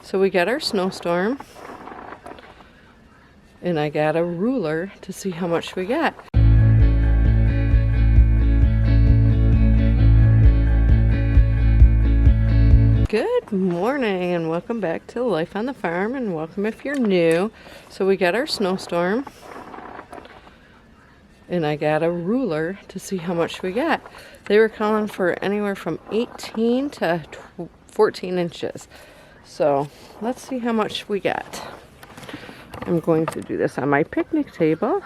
So we got our snowstorm, and I got a ruler to see how much we got. Good morning and welcome back to Life on the Farm, and welcome if you're new. So we got our snowstorm, and I got a ruler to see how much we got. They were calling for anywhere from 18 to 14 inches. So let's see how much we got. I'm going to do this on my picnic table.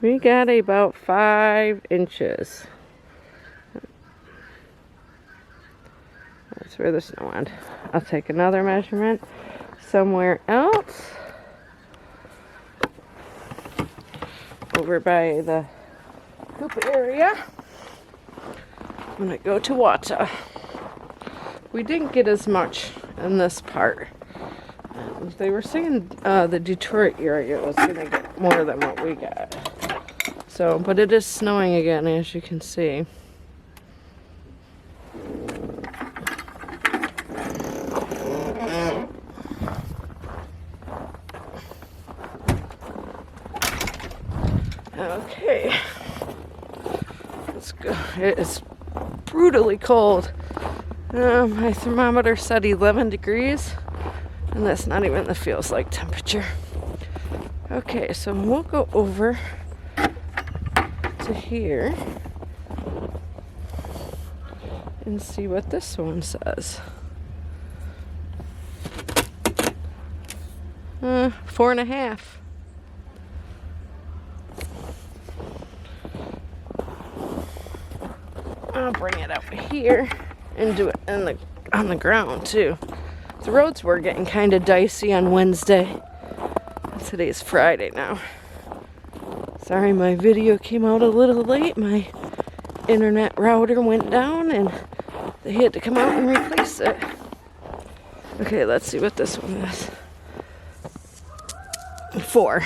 We got about 5 inches. That's where the snow went. I'll take another measurement somewhere else. Over by the hoop area. I'm gonna go to water. We didn't get as much in this part. They were saying the Detroit area was gonna get more than what we got. So, but it is snowing again, as you can see. Okay, let's go. It is brutally cold. My thermometer said 11 degrees, and that's not even the feels like temperature. Okay, so we'll go over to here and see what this one says. 4.5. I'll bring it up here and do it on the ground too. The roads were getting kind of dicey on Wednesday. Today's Friday now. Sorry, my video came out a little late. My internet router went down and they had to come out and replace it. Okay, let's see what this one is. 4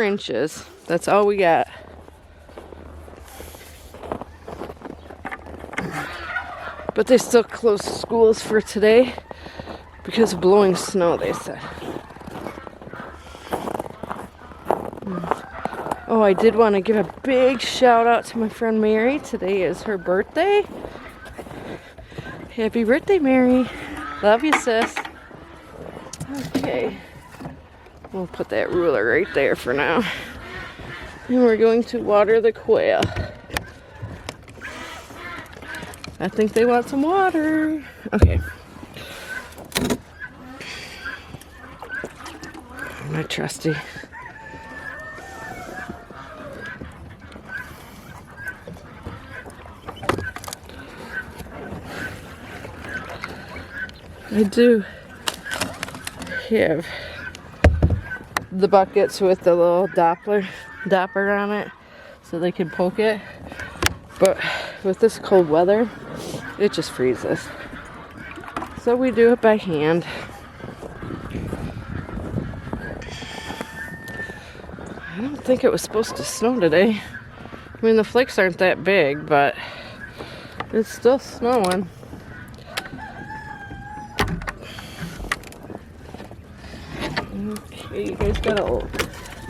inches. That's all we got. But they still closed schools for today because of blowing snow, they said. Oh, I did want to give a big shout out to my friend Mary. Today is her birthday. Happy birthday, Mary. Love you, sis. Okay. We'll put that ruler right there for now. And we're going to water the quail. I think they want some water. Okay. My trusty. I do have the buckets with the little dopper on it so they can poke it. But with this cold weather, it just freezes. So we do it by hand. I don't think it was supposed to snow today. I mean, the flakes aren't that big, but it's still snowing. Okay, you guys got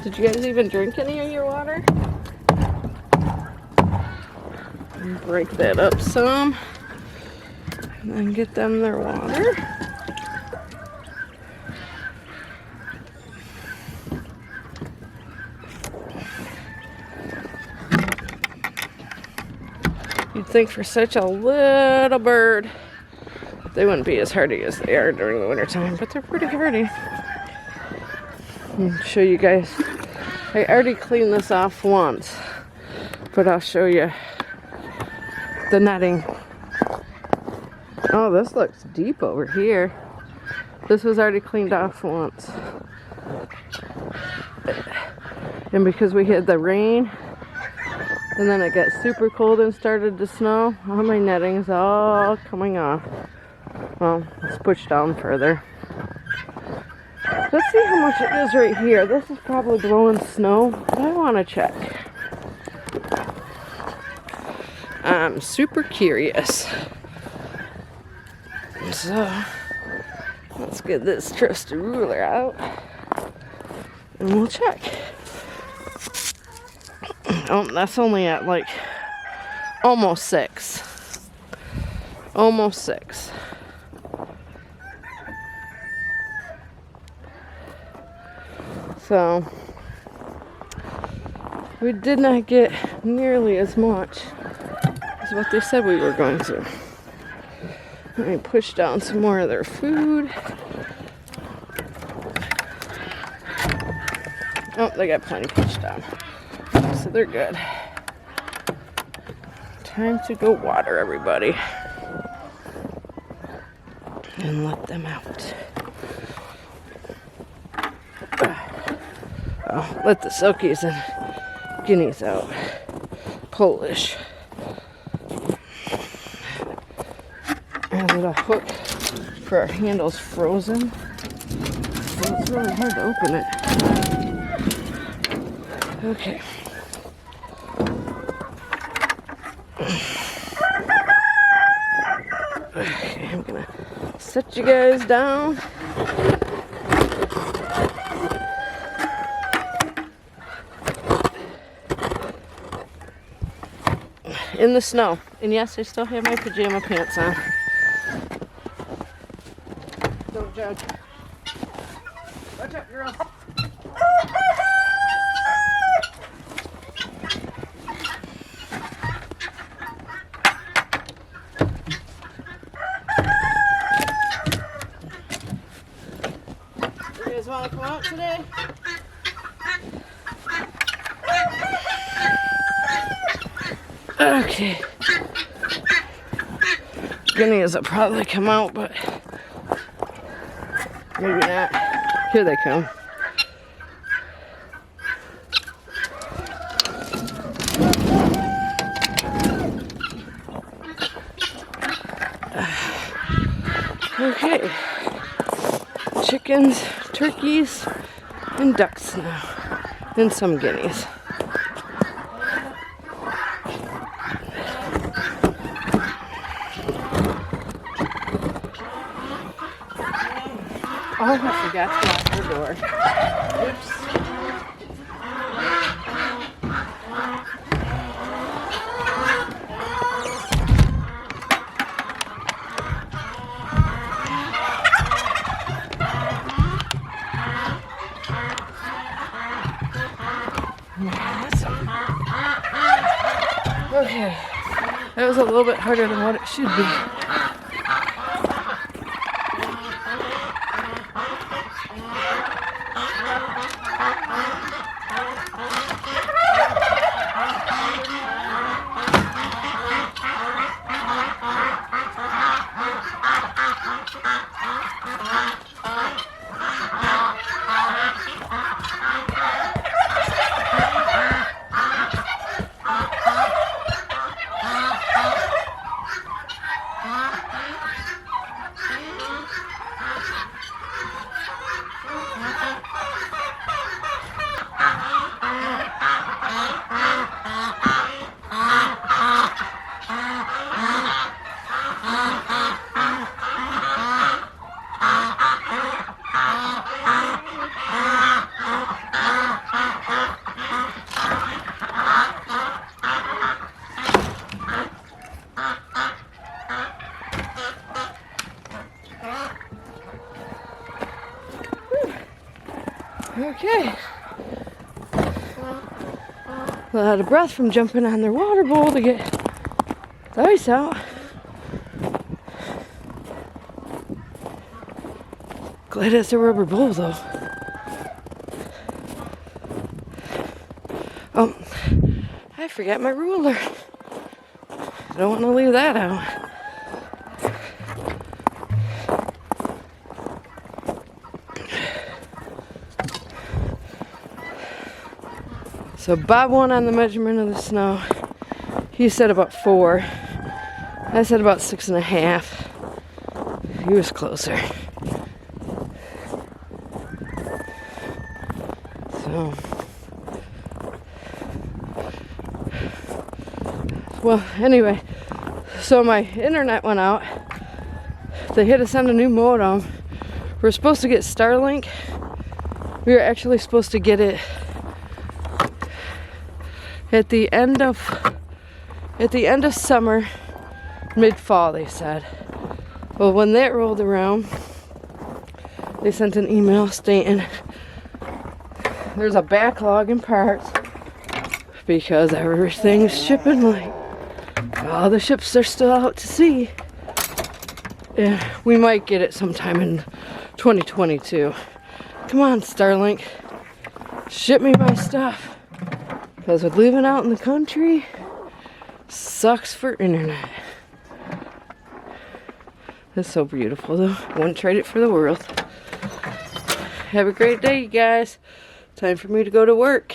did you guys even drink any of your water? Break that up some and then get them their water. You'd think for such a little bird they wouldn't be as hardy as they are during the wintertime, but they're pretty hardy. I'll show you guys. I already cleaned this off once, but I'll show you the netting. Oh, this looks deep over here. This was already cleaned off once. And because we had the rain, and then it got super cold and started to snow, all my netting's all coming off. Well, let's push down further. Let's see how much it is right here. This is probably blowing snow, but I want to check. I'm super curious. So, let's get this trusty ruler out and we'll check. Oh, that's only at like almost 6. Almost 6. So, we did not get nearly as much as what they said we were going to. Let me push down some more of their food. Oh, they got plenty pushed down. So they're good. Time to go water everybody. And let them out. Oh, let the silkies and guineas out. Polish. And a hook for our handles frozen. So it's really hard to open it. Okay. Okay, I'm gonna set you guys down. In the snow. And yes, I still have my pajama pants on. Don't judge. Watch out, girl. You guys want to come out today? Okay. Guineas will probably come out, but maybe not. Here they come. Okay. Chickens, turkeys, and ducks now. And some guineas. Oh, I forgot to lock the door. Oops. Okay. That was a little bit harder than what it should be. Okay. Well, out of breath from jumping on their water bowl to get the ice out. Glad it's a rubber bowl though. Oh, I forgot my ruler. I don't want to leave that out. So Bob won on the measurement of the snow. He said about 4. I said about 6.5. He was closer. So, well, anyway, so my internet went out. They had to send a new modem. We're supposed to get Starlink. We were actually supposed to get it at the end of summer, mid-fall, they said. Well, when that rolled around, they sent an email stating there's a backlog in parts because everything's shipping late. All the ships are still out to sea. Yeah, we might get it sometime in 2022. Come on, Starlink. Ship me my stuff. Because with living out in the country, sucks for internet. It's so beautiful though. Wouldn't trade it for the world. Have a great day, you guys. Time for me to go to work.